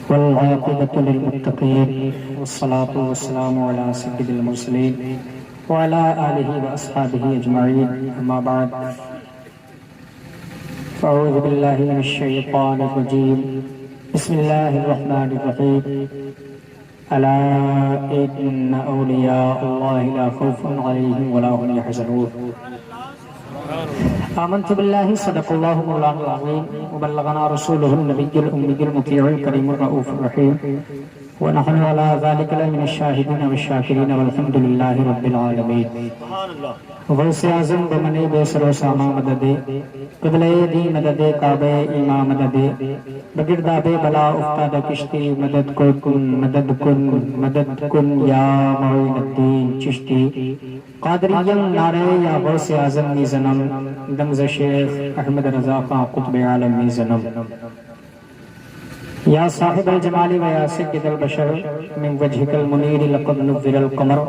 والعاقبة للمتقين والصلاة والسلام على سيد المرسلين وعلى آله وأصحابه أجمعين أما بعد فأعوذ بالله من الشيطان الرجيم بسم الله الرحمن الرحيم ألا إن أولياء الله لا خوف عليهم ولا هم يحزنون آمنت بالله صدق الله مولانا العظيم وبلغنا رسوله النبي الأمي المطيع الكريم الرؤوف الرحيم ونحن على ذلك لمن الشاهدين والشاكرين والحمد لله رب العالمين. غوث اعظم بمنی بے سر و ساما مدد قبلہ دی مدد کعبہ امام مدد بگرداب بلا افتاد کشتی مدد کن یا معین الدین چشتی قادریم نعرہ یا غوث اعظم می زنم دمز شیخ احمد رضا خان قطب عالم می زنم. یا صاحب الجمال و یا سید البشر من وجهك المنیر لقد نور القمر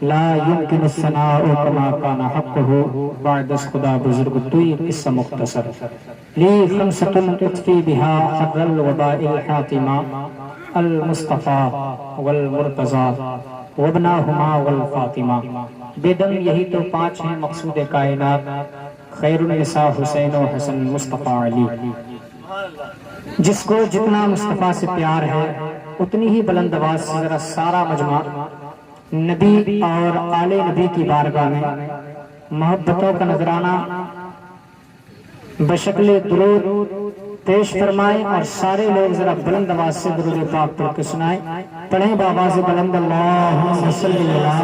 لا يمكن الثناء كما كان حقه بعد از خدا بزرگ توی قصہ مختصر لی خمسة اطفی بها حر الوباء الحاطمہ المصطفى والمرتضى وابناہما والفاطمہ. بیدم یہی تو 5 ہیں مقصود کائنات خیر النساء حسین و حسن مصطفیٰ علی. جس کو جتنا مصطفیٰ سے پیار ہے اتنی ہی بلند آواز سے ذرا سارا مجمع نبی اور آل نبی کی بارگاہ میں محبتوں کا نذرانہ بشکل درود پیش فرمائیں اور سارے لوگ ذرا بلند آواز سے درود پاک پڑھ کے سنائیں. پڑھیں بآواز بلند اللہم صلی اللہ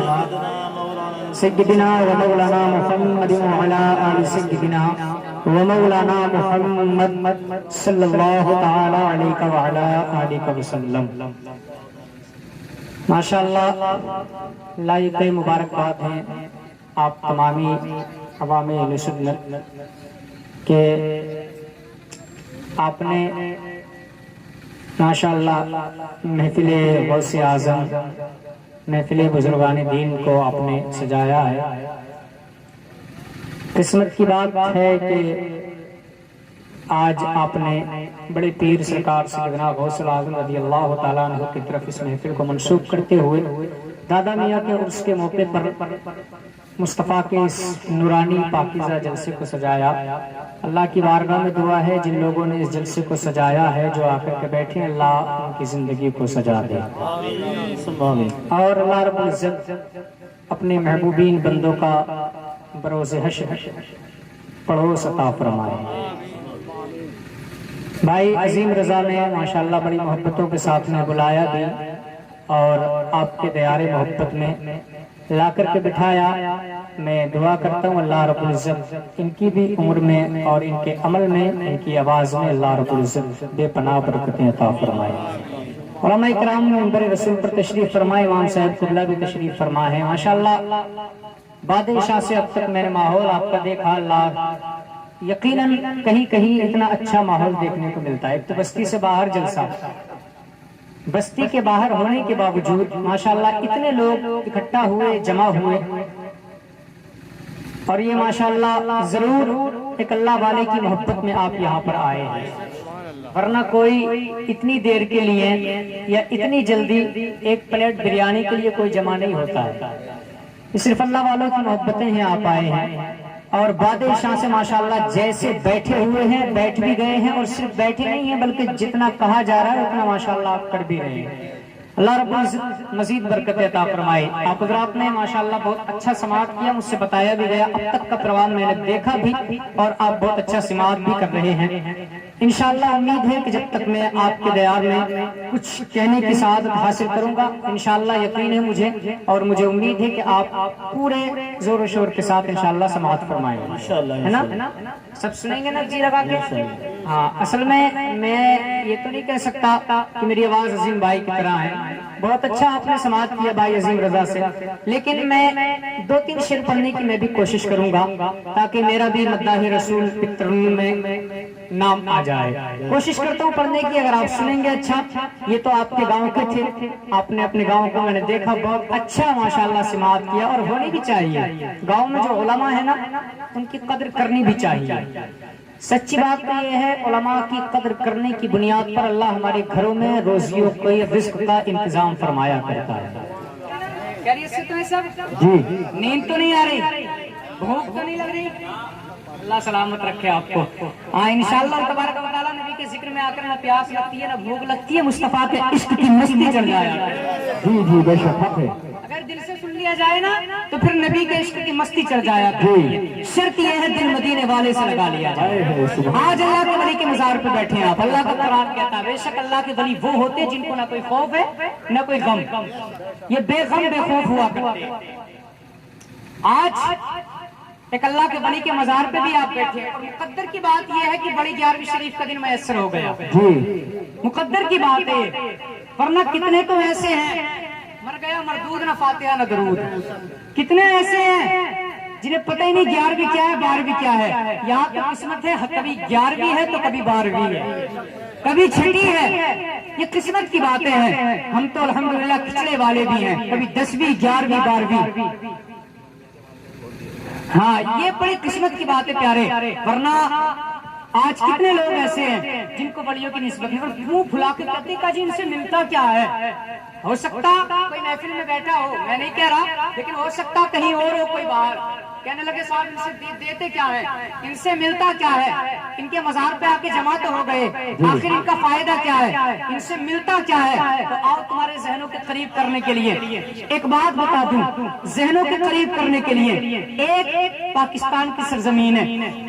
سیدنا و مولانا محمد وعلا آل سیدنا ومولانا محمد صلی اللہ تعالی علیہ وعلا آلہ وسلم. ماشاءاللہ لائق مبارکباد ہیں آپ تمامی عوام اہل سنت کہ آپ نے ماشاءاللہ محفل غوث اعظم محفل بزرگان دین کو آپ نے سجایا ہے. قسمت کی بات ہے کہ آج آپ نے بڑے پیر سرکار سیدنا غوث اعظم رضی اللہ تعالیٰ عنہ کی طرف اس محفل کو منسوب کرتے ہوئے دادا میاں کے عرس کے موقع پر مصطفیٰ کے اس نورانی پاکیزہ جلسے کو سجایا. اللہ کی بارگاہ میں دعا ہے جن لوگوں نے اس جلسے کو سجایا ہے جو آ کر کے بیٹھے ہیں اللہ ان کی زندگی کو سجا دے اور اللہ رب العزت اپنے محبوبین بندوں کا بروز حشر پڑوس عطا فرمائے. بھائی عظیم رضا نے ماشاءاللہ بڑی محبتوں کے ساتھ میں بلایا بھی اور آپ کے دیار محبت میں لا کر کے بٹھایا. میں دعا کرتا ہوں اللہ رب العزت ان کی بھی عمر میں اور ان کے عمل میں ان کی آواز میں اللہ رب العزت بے پناہ برکتیں عطا فرمائے. علماء اکرام منبر رسول پر تشریف فرمائے. امام صاحب قبلہ بھی تشریف فرما ہے. ماشاءاللہ بعد عشاء سے اب تک میں نے ماحول آپ کا دیکھا. اللہ یقیناً کہیں کہیں اتنا اچھا ماحول دیکھنے کو ملتا ہے. ایک تو بستی سے باہر جلسہ, بستی کے باہر ہونے کے باوجود ماشاءاللہ اتنے لوگ اکٹھا ہوئے جمع ہوئے اور یہ ماشاءاللہ ضرور ایک اللہ والے کی محبت میں آپ یہاں پر آئے ہیں, ورنہ کوئی اتنی دیر کے لیے یا اتنی جلدی ایک پلیٹ بریانی کے لیے کوئی جمع نہیں ہوتا ہے. صرف اللہ والوں کی محبتیں ہیں آپ آئے ہیں اور بعد عشاء سے ماشاءاللہ جیسے بیٹھے ہوئے ہیں بیٹھ بھی گئے ہیں اور صرف بیٹھے نہیں ہیں بلکہ جتنا کہا جا رہا ہے اتنا ماشاءاللہ آپ کر بھی رہے ہیں. اللہ رب العزت مزید برکت عطا فرمائے. آپ حضرات نے ماشاءاللہ بہت اچھا سماعت کیا, مجھ سے بتایا بھی گیا, اب تک کا پروان میں نے دیکھا بھی اور آپ بہت اچھا سماعت بھی کر رہے ہیں. انشاءاللہ امید ہے کہ جب تک میں آپ کے دیار میں کچھ کہنے کی سعادت حاصل کروں گا انشاءاللہ یقین ہے مجھے اور مجھے امید ہے کہ آپ پورے زور و شور کے ساتھ انشاءاللہ سماعت فرمائیں گے, ہے نا؟ سب سنیں گے نا جی لگا کے؟ ہاں, اصل میں یہ تو نہیں کہہ سکتا کہ میری آواز عظیم بھائی کی طرح ہے. بہت اچھا آپ نے سماعت کیا بھائی عظیم رضا سے, لیکن میں 2-3 شعر پڑھنے کی میں بھی کوشش کروں گا تاکہ میرا بھی مداح رسول ترنم میں نام آ جائے. کوشش کرتا ہوں پڑھنے کی, اگر آپ سنیں گے اچھا. یہ تو آپ کے گاؤں کے تھے, آپ نے اپنے گاؤں کو میں نے دیکھا بہت اچھا ماشاءاللہ سماعت کیا اور ہونی بھی چاہیے. گاؤں میں جو علماء ہیں نا ان کی قدر کرنی بھی چاہیے. سچی بات تو یہ ہے علماء کی قدر کرنے کی بنیاد پر اللہ ہمارے گھروں میں روزیوں کو رزق کا انتظام فرمایا کرتا ہے. خیریت سے تو ہے سب؟ جی. نیند تو نہیں آ رہی؟ بھوک تو نہیں لگ رہی؟ اللہ سلامت رکھے آپ کو. انشاءاللہ تبارک و تعالیٰ نبی کے ذکر میں آ کر نہ پیاس لگتی ہے نہ بھوک لگتی ہے، مصطفیٰ کے عشق کی مستی چڑھ جایا. جی جی بے شک ہے. اگر دل سے سن لیا جائے نا تو پھر نبی کے عشق کی مستی چڑھ جایا. شرط یہ ہے دل مدینے والے سے لگا لیا جائے. آج اللہ کے ولی کے مزار پہ بیٹھے ہیں آپ. اللہ کا قرآن کہتا ہے بے شک اللہ کے ولی وہ ہوتے جن کو نہ کوئی خوف ہے نہ کوئی غم. یہ بے غم بے خوف ہوا کرتے. آج ایک اللہ کے ولی کے مزار پہ بھی آپ بیٹھے. مقدر کی بات یہ ہے کہ بڑی 11ویں شریف کا دن میسر ہو گیا. مقدر کی بات ہے، ورنہ کتنے تو ایسے ہیں مر گیا مردود نہ فاتحہ نہ درود. کتنے ایسے ہیں جنہیں پتہ ہی نہیں 11ویں کیا ہے 12ویں کیا ہے. یہاں تو قسمت ہے کبھی 11ویں ہے تو کبھی 12ویں ہے، کبھی چھٹی ہے. یہ قسمت کی باتیں ہیں. ہم تو الحمدللہ کھچڑے والے بھی ہیں، کبھی 10ویں 11ویں 12ویں. ہاں یہ بڑی قسمت کی بات ہے پیارے. ورنہ آج کتنے لوگ ایسے ہیں جن کو ولیوں کی نسبت ہے اور منہ پھلا کے کہتے ہیں جی ان سے ملتا کیا ہے. ہو سکتا کوئی محفل میں بیٹھا ہو، میں نہیں کہہ رہا، لیکن ہو سکتا کہیں اور ہو کوئی باہر کہنے لگے صاحب ان سے دیتے کیا ہے، ان سے ملتا کیا ہے، ان کے مزار پہ آ کے جمع تو ہو گئے، آخر ان کا فائدہ کیا ہے، ان سے ملتا کیا ہے. تو آؤ تمہارے ذہنوں کے قریب کرنے کے لیے ایک بات بتا دوں. ذہنوں کے قریب کرنے کے لیے ایک پاکستان کی سرزمین ہے.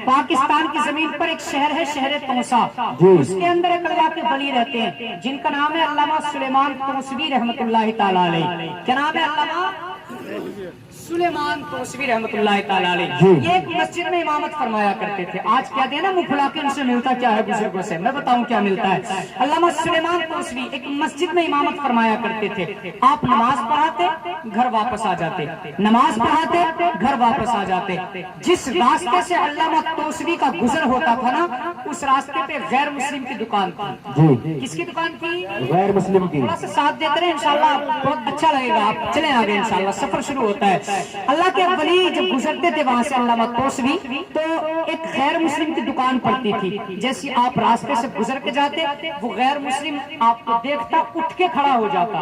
پاکستان کی زمین پر ایک شہر ہے، شہر توسا. اس کے اندر ایک اللہ کے ولی رہتے ہیں جن کا نام ہے علامہ سلیمان توسوی رحمۃ اللہ تعالیٰ علیہ. کیا نام ہے؟ علامہ سلیمان توسوی رحمۃ اللہ تعالیٰ علیہ. یہ ایک مسجد میں امامت فرمایا کرتے تھے. آج کہتے ہیں نا منہ کھلا کے ان سے ملتا کیا ہے بزرگوں سے. میں بتاؤں کیا ملتا ہے. علامہ سلیمان توسوی ایک مسجد میں امامت فرمایا کرتے تھے. آپ نماز پڑھاتے گھر واپس آ جاتے، نماز پڑھاتے گھر واپس آ جاتے. جس راستے سے علامہ توسوی کا گزر ہوتا تھا نا اس راستے پہ غیر مسلم کی دکان تھی. کس کی دکان تھی؟ غیر مسلم کی. تھوڑا سا ساتھ دیتے رہے انشاءاللہ بہت اچھا لگے گا. آپ چلیں آگے انشاءاللہ سفر شروع ہوتا ہے. اللہ کے ولی جب گزرتے تھے وہاں سے علامہ توسوی تو ایک غیر مسلم کی دکان پڑتی تھی. جیسے آپ راستے سے گزر کے جاتے وہ غیر مسلم آپ کو دیکھتا اٹھ کے کھڑا ہو جاتا،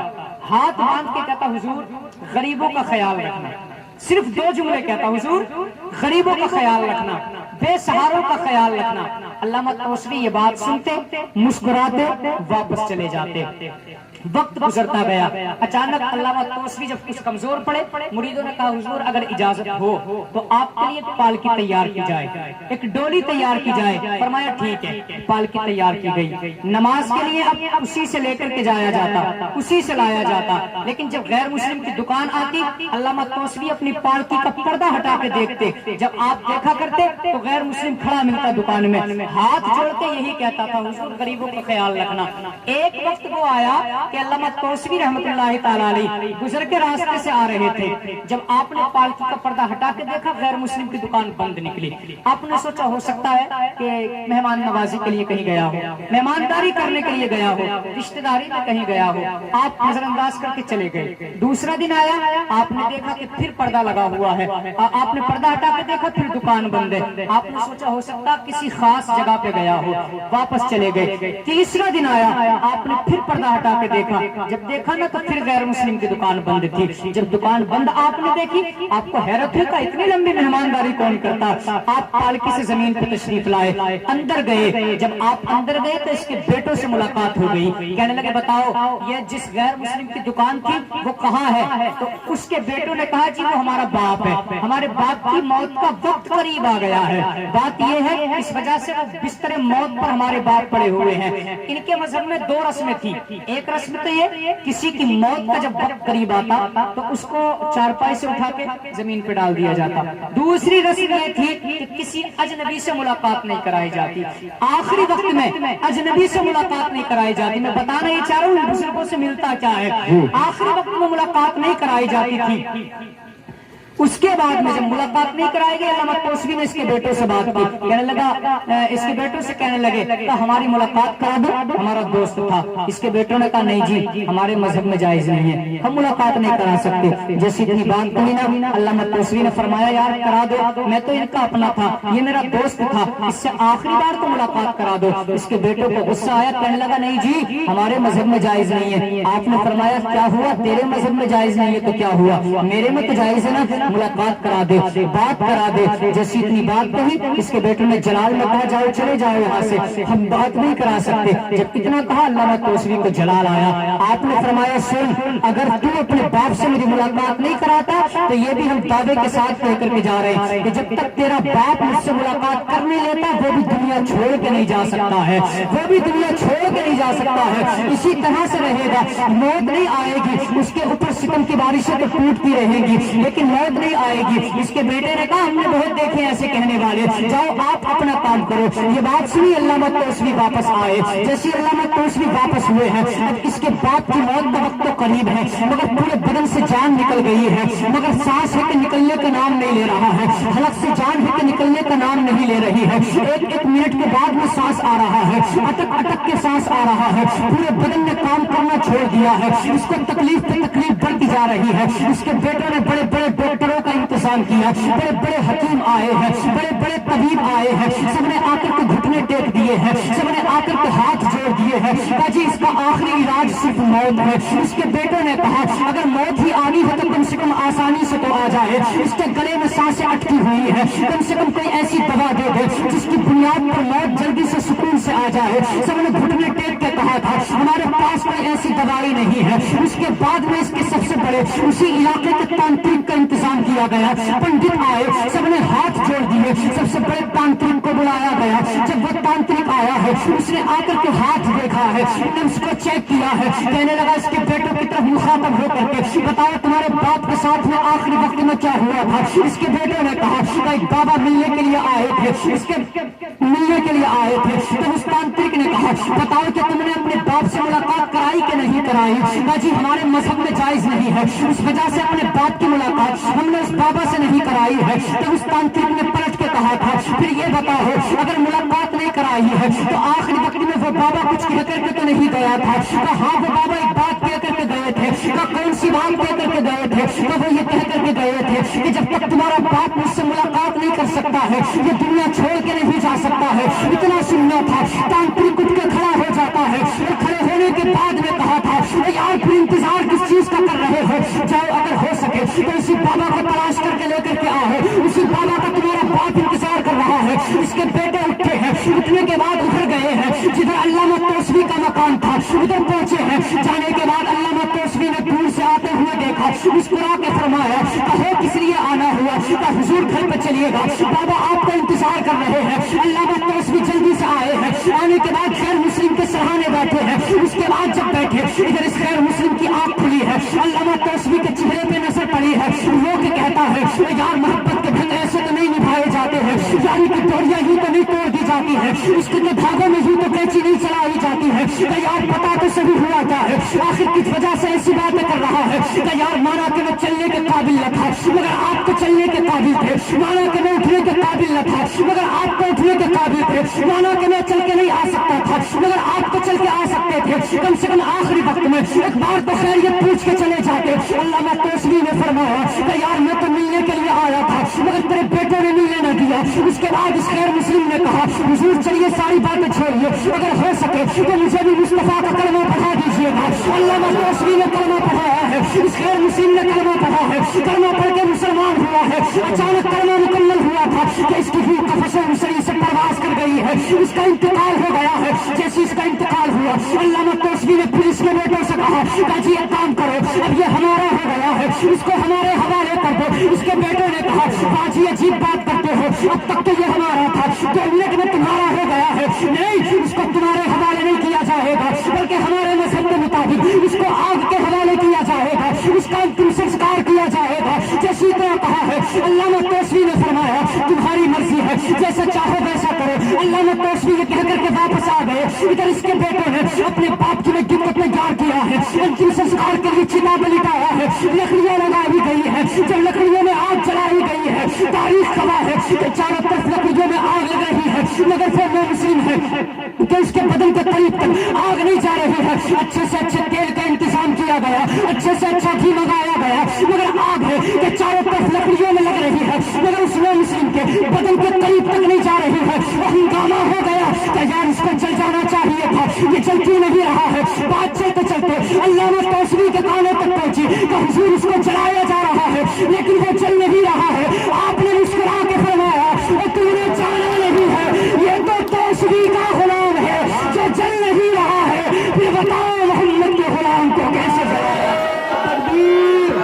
ہاتھ باندھ کے کہتا حضور غریبوں کا خیال رکھنا. صرف 2 جملے کہتا، حضور غریبوں کا خیال رکھنا، بے سہاروں کا خیال رکھنا. علامہ توسوی یہ بات سنتے مسکراتے واپس چلے جاتے. وقت گزرتا گیا. اچانک علامہ توسوی جب کچھ کمزور پڑے مریدوں نے کہا حضور اگر اجازت ہو تو آپ کے لیے ایک پالکی تیار کی جائے، ایک ڈولی تیار کی جائے. فرمایا ٹھیک ہے. پالکی تیار کی گئی. نماز کے لیے اب اسی سے لے کر کے جایا جاتا، اسی سے لایا جاتا. لیکن جب غیر مسلم کی دکان آتی علامہ توسوی اپنی پالکی کا پردہ ہٹا کے دیکھتے. جب آپ دیکھا کرتے تو غیر مسلم کھڑا ملتا دکان میں، ہاتھ جوڑ کے یہی کہتا تھا حضور غریبوں کا خیال رکھنا. ایک وقت وہ آیا کہ علامہ توسوی رحمۃ اللہ تعالیٰ علیہ گزر کے راستے سے آ رہے تھے. جب آپ نے پالکی کا پردہ ہٹا کے دیکھا غیر مسلم کی دکان بند نکلی. آپ نے سوچا ہو سکتا ہے کہ مہمان نوازی کے لیے کہیں گیا ہو، مہمانداری کرنے کے لیے گیا ہو، رشتہ داری میں کہیں گیا ہو. آپ نظر انداز کر کے چلے گئے. دوسرا دن آیا آپ نے دیکھا کہ پھر پردہ لگا ہوا ہے. آپ نے پردہ ہٹا کے دیکھا پھر دکان بند ہے. آپ نے سوچا ہو سکتا کسی خاص جگہ پہ گیا ہو، واپس چلے گئے. تیسرا دن آیا آپ نے پھر پردہ ہٹا کے دیکھا. جب دیکھا نا تو پھر غیر مسلم کی دکان بند تھی. جب دکان بند آپ نے دیکھی آپ کو حیرت ہوئی کہ اتنی لمبی مہمانداری کون کرتا. آپ پالکی سے زمین پر تشریف لائے، اندر گئے. جب آپ اندر گئے تو اس کے بیٹوں سے ملاقات ہو گئی. کہنے لگے بتاؤ یہ جس غیر مسلم کی دکان تھی وہ کہاں ہے؟ تو اس کے بیٹوں نے کہا جی وہ ہمارا باپ ہے، ہمارے باپ کی موت کا وقت قریب آ گیا ہے. بات یہ ہے اس وجہ سے وہ بستر موت پر ہمارے باپ پڑے ہوئے ہیں. ان کے مذہب میں 2 رسمیں تھی. ایک رسم تو یہ کسی کی موت کا جب وقت قریب آتا تو اس کو چارپائی سے اٹھا کے زمین پہ ڈال دیا جاتا. دوسری رسم یہ تھی کہ کسی اجنبی سے ملاقات نہیں کرائی جاتی. آخری وقت میں اجنبی سے ملاقات نہیں کرائی جاتی. میں بتانا یہ چاہ رہا ہوں بزرگوں سے ملتا کیا ہے. آخری وقت میں ملاقات نہیں کرائی جاتی تھی. اس کے بعد میں جب ملاقات نہیں کرائے گی، علامہ توسوی نے اس کے بیٹوں سے بات کی، کہنے لگا اس کے بیٹوں سے کہنے لگے کہ ہماری ملاقات کرا دو، ہمارا دوست تھا۔ اس کے بیٹوں نے کہا نہیں جی ہمارے مذہب میں جائز نہیں ہے، ہم ملاقات نہیں کرا سکتے۔ جیسی اتنی بات کہی نا، علامہ توسوی نے فرمایا یار کرا دو، میں تو ان کا اپنا تھا، یہ میرا دوست تھا، اس سے آخری بار تو ملاقات کرا دو۔ اس کے بیٹوں کو غصہ آیا، کہنے لگا نہیں جی ہمارے مذہب میں جائز نہیں ہے۔ آپ نے فرمایا کیا ہوا، تیرے مذہب میں جائز نہیں ہے تو کیا ہوا، میرے میں تو جائز ہے نا، ملاقات کرا دے، بات کرا دے۔ جیسی اتنی بات کہی، اس کے بیٹوں نے جلال میں کہا جاؤ چلے جاؤ یہاں سے، ہم بات نہیں کرا سکتے۔ جب اتنا کہا علامہ توسوی کو جلال آیا، آپ نے فرمایا سن، اگر تو اپنے باپ سے میری ملاقات نہیں کراتا تو یہ بھی ہم دعوے کے ساتھ کہہ کر کے جا رہے ہیں کہ جب تک تیرا باپ مجھ سے ملاقات کر نہیں لیتا وہ بھی دنیا چھوڑ کے نہیں جا سکتا ہے، وہ بھی دنیا چھوڑ کے نہیں جا سکتا ہے، اسی طرح سے رہے گا۔ موت نہیں آئے گی، اس کے اوپر ستم کی بارشیں تو ٹوٹتی رہیں گی لیکن موت نہیں آئے گی۔ اس کے بیٹے نے کہا ہم نے بہت دیکھے ایسے کہنے والے، جاؤ آپ اپنا کام کرو۔ یہ بات سنی، علامہ توسوی واپس آئے۔ جیسے علامہ توسوی واپس ہوئے ہیں، اب اس کے باپ کی موت کا وقت تو قریب ہے مگر پورے بدن سے جان نکل گئی ہے، مگر سانس ہے کہ نکلنے کا نام نہیں لے رہا ہے، حلق سے جان ہے کہ نکلنے کا نام نہیں لے رہی ہے۔ ایک منٹ کے بعد میں سانس آ رہا ہے، اٹک اٹک کے سانس آ رہا ہے، پورے بدن نے کام کرنا چھوڑ دیا ہے، اس کو تکلیف پہ تکلیف بڑھتی جا رہی ہے۔ اس کے بیٹوں نے بڑے بڑے ڈاکٹروں کا انتظام کیا، بڑے بڑے حکیم آئے ہیں، بڑے بڑے طبیب آئے ہیں، سب نے آ کر کے گھٹنے ٹیک دیے ہیں، سب نے آ کر کے ہاتھ جوڑ دیے ہیں کہ جی اس کا آخری علاج صرف موت ہے۔ اس کے بیٹوں نے کہا اگر موت ہی آنی ہے تو کم سے کم آسانی سے تو آ جائے، اس کے گلے میں سانسیں اٹکی ہوئی ہے، کم سے کم کوئی ایسی دوا دے دے جس کی بنیاد پر موت جلدی سے سکون سے آ جائے۔ سب نے گھٹنے ٹیک کے کہا تھا ہمارے پاس کوئی ایسی دوائی نہیں ہے۔ اس کے بعد میں اس کے سب سے بڑے اسی علاقے کے تانترک کا انتظام کیا گیا، پنڈت آئے، سب نے ہاتھ جوڑ دیے، سب سے بڑے تانترک کو بلایا گیا۔ جب وہ تانترک آیا ہے اس نے آ کر کے ہاتھ دیکھا ہے، اس کو چیک کیا ہے، کہنے لگا اس کے بیٹوں کی طرف مخاطب ہو کر کے بتاؤ تمہارے باپ کے ساتھ میں آخری وقت میں کیا ہوا تھا۔ اس کے بیٹوں نے کہا ایک بابا ملنے کے لیے آئے تھے، اس کے ملنے کے لیے آئے تھے۔ تو اس تانترک نے کہا بتاؤ کہ تم نے اپنے باپ سے ملاقات کرائی کہ نہیں کرائی۔ کہا جی ہمارے مذہب میں جائز نہیں ہے، اس وجہ سے اپنے باپ کی ملاقات ہم نے اس بابا سے نہیں کرائی ہے۔ تو اس تانترک نے پلٹ کے کہا تھا پھر یہ بتاؤ اگر ملاقات نہیں کرائی ہے تو آخری وقت میں وہ بابا کچھ کہہ کر کے تو نہیں گیا تھا۔ کہا ہاں وہ بابا ایک بات کہہ کر کے گئے تھے۔ کہا کون سی بات کہہ کر کے گئے تھے؟ کہا وہ یہ کہہ کر کے گئے تھے کہ جب تک تمہارا باپ مجھ سے ملاقات نہیں کر سکتا ہے یہ دنیا چھوڑ کے نہیں جا سکتا ہے۔ اتنا سننا تھا، تانترک اٹھ کے کھڑا ہو جاتا ہے، کھڑے ہونے کے بعد میں کہا تھا یار پھر انتظار کس چیز کا کر رہے ہو، جاؤ اگر ہو سکے تو اسی بابا کو تلاش کر کے لے کر کے آؤ، اسی بابا کا تمہارا باپ انتظار کر رہا ہے۔ اس کے بیٹے اٹھے ہیں، اٹھنے کے بعد ادھر گئے ہیں جدھر علامہ توسوی کا مکان تھا، ادھر پہنچے ہیں۔ جانے کے بعد علامہ توسوی نے دور سے آتے ہوئے دیکھا، مسکرا کے فرمایا کہو کس لیے آنا ہوا؟ کہا حضور گھر پہ چلیے گا، بابا آپ کا انتظار کر رہے ہیں۔ علامہ توسوی جلدی سے آئے ہیں، آنے کے بعد خیر مسلم کے سرہانے بیٹھے ہیں۔ اس کے بعد جب بیٹھے ادھر اس خیر مسلم کی آنکھ کھلی ہے، علامہ توسوی کے چہرے پہ نظر پڑی ہے، وہ کہ کہتا ہے یار محبت کے بھنگ ایسے تو نہیں نبھائے جاتے ہیں، یاری کی ڈوریاں ہی تو نہیں توڑ دی جاتی ہے، اس کے دھاگوں میں ہی تو قینچی نہیں چلائی جاتی ہے۔ کہ یار پتا تو سبھی ہوا کیا ہے، آخر کس وجہ سے ایسی باتیں کر رہا ہے؟ کہ یار مانا کہ میں چلنے کے قابل نہ تھا مگر آپ تو چلنے کے قابل تھے، مانا کہ میں اٹھنے کے قابل نہ تھا مگر آپ تو اٹھنے کے قابل تھے، مانا کہ میں چل کے نہیں آ سکتا تھا مگر آپ تو چل کے آ سکتے تھے، کم سے کم آخری وقت میں ایک بار تو خیریت پوچھ کے چلے جاتے۔ علامہ توسوی نے فرمایا کہ یار میں تو ملنے کے لیے آیا تھا مگر تیرے بیٹے نے ملنے نہ دیا۔ اس کے بعد اس خیر مسلم نے کہا حضور چلیے ساری باتیں چھوڑیے، اگر ہو سکے تو مجھے بھی مصطفیٰ کا کلمہ پڑھا دیجیے گا۔ علامہ توسوی نے کلمہ پڑھایا ہے، اس خیر مسلم نے کلمہ پڑھا ہے، کلمہ پڑھ کے مسلمان ہوا ہے۔ اچانک کلمہ مکمل ہوا تھا کہ اس کی روح قفص مسری سے پرواز کر گئی ہے، اس کا انتقال ہو گیا ہے۔ جیسے اس کا انتقال ہوا علامہ توسوی نے پھر اس کے بیٹوں سے کہا جی ایک کام کرو اب یہ ہمارا ہو گیا ہے، اس کو ہمارے حوالے کر دو۔ اس کے بیٹوں نے کہا باجی عجیب بات کرتے ہو، اب تک تو یہ ہمارا تھا، تو منٹ میں تمہارا ہو گیا ہے، نہیں اس کو تمہارے حوالے نہیں کیا جائے گا بلکہ ہمارے مذہب کے مطابق اس کو آگ کے حوالے کیا جائے گا، اس کا انتم سنسکار کیا جائے گا۔ جیسی طرح کہا ہے علامہ توسوی نے فرمایا تمہاری مرضی ہے، جیسا چاہو ویسا کرو۔ علامہ توسوی یہ کہہ کر کے واپس آ گئے۔ ادھر اس کے بیٹوں نے اپنے باپ کی خدمت میں تیار کیا ہے، انتم سنسکار کے لیے چتا پہ لٹایا ہے، لکڑیاں لگا دی گئی ہے۔ جب لکڑیوں میں آگ جلائی گئی ہے. تاریخ گواہ ہے کہ چاروں طرف لکڑیوں میں آگ لگ رہی ہے, مگر وہ مسلم ہے کہ اس کے بدن کے قریب تک آگ نہیں جا رہی ہے. اچھے سے اچھے تیل کا انتظام کیا گیا, اچھے سے اچھا گھی منگایا گیا, مگر آگ ہے کہ چاروں طرف لکڑیوں میں لگ رہی ہے, مگر اس مسلم کے بدن کے قریب تک نہیں جا رہی ہے. ہنگامہ ہو گیا کہ یار اس کو جل جانا چاہیے تھا, یہ جل کیوں نہیں رہا ہے. بات چلتے چلتے علامہ توسیعی کے کانوں تک پہنچی کہ حضور اس کو جلایا جا رہا ہے, لیکن وہ جل نہیں رہا ہے. آپ نے مسکرا کے فرمایا تم نے جانا نہیں ہے, یہ تو توسیعی کا غلام ہے جو جل نہیں رہا ہے. پھر بتاؤ محمد کے غلام کو کیسے جلایا. تکبیر,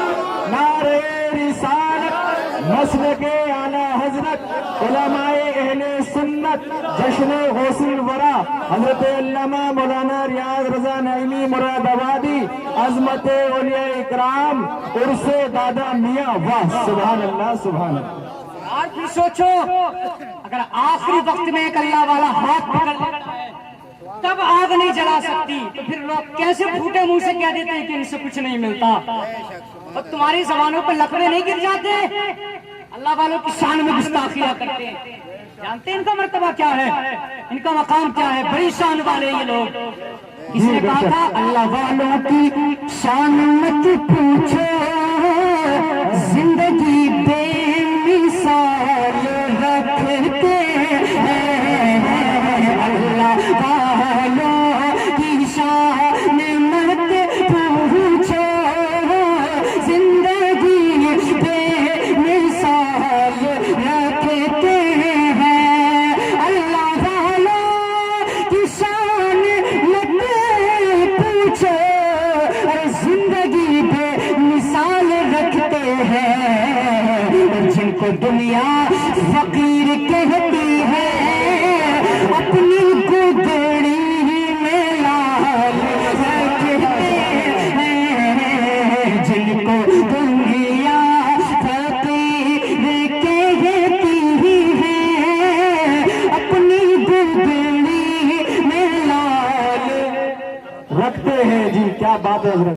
نعرہ رسالت, مسلک اعلی حضرت علماء اہل سنت, جشن غوث الورا حضرت علامہ مولانا ریاض رضا نعیمی مراد آبادی, عظمت اولیاء اکرام, عرس دادا میاں. واہ سبحان اللہ سبحان اللہ. آج بھی سوچو اگر آخری وقت میں ایک اللہ والا ہاتھ پکڑ لیتا ہے تب آگ نہیں جلا سکتی, تو پھر لوگ کیسے پھوٹے منہ سے کہہ دیتے ہیں کہ ان سے کچھ نہیں ملتا. اور تمہاری زبانوں پہ لکڑے نہیں گر جاتے, اللہ والوں کی شان میں گستاخیاں کرتے ہیں. جانتے ہیں ان کا مرتبہ کیا ہے, ان کا مقام کیا ہے, بڑی شان والے یہ لوگ. کسی نے کہا تھا اللہ والوں کی شان مت پوچھو, زندگی بے مثال رکھتے ہیں. اللہ والوں کی شان مت پوچھو, زندگی بے مثال رکھتے ہیں. اللہ والوں کی شان مت پوچھو, زندگی بے مثال رکھتے ہیں. جن کو دنیا فقیر کہتی ہے, اپنی گدڑی میں لال رکھتے ہیں. جن کو دنیا فقیر کہتی ہے, اپنی گدڑی میں لال رکھتے ہیں. جی کیا بات ہے حضرت.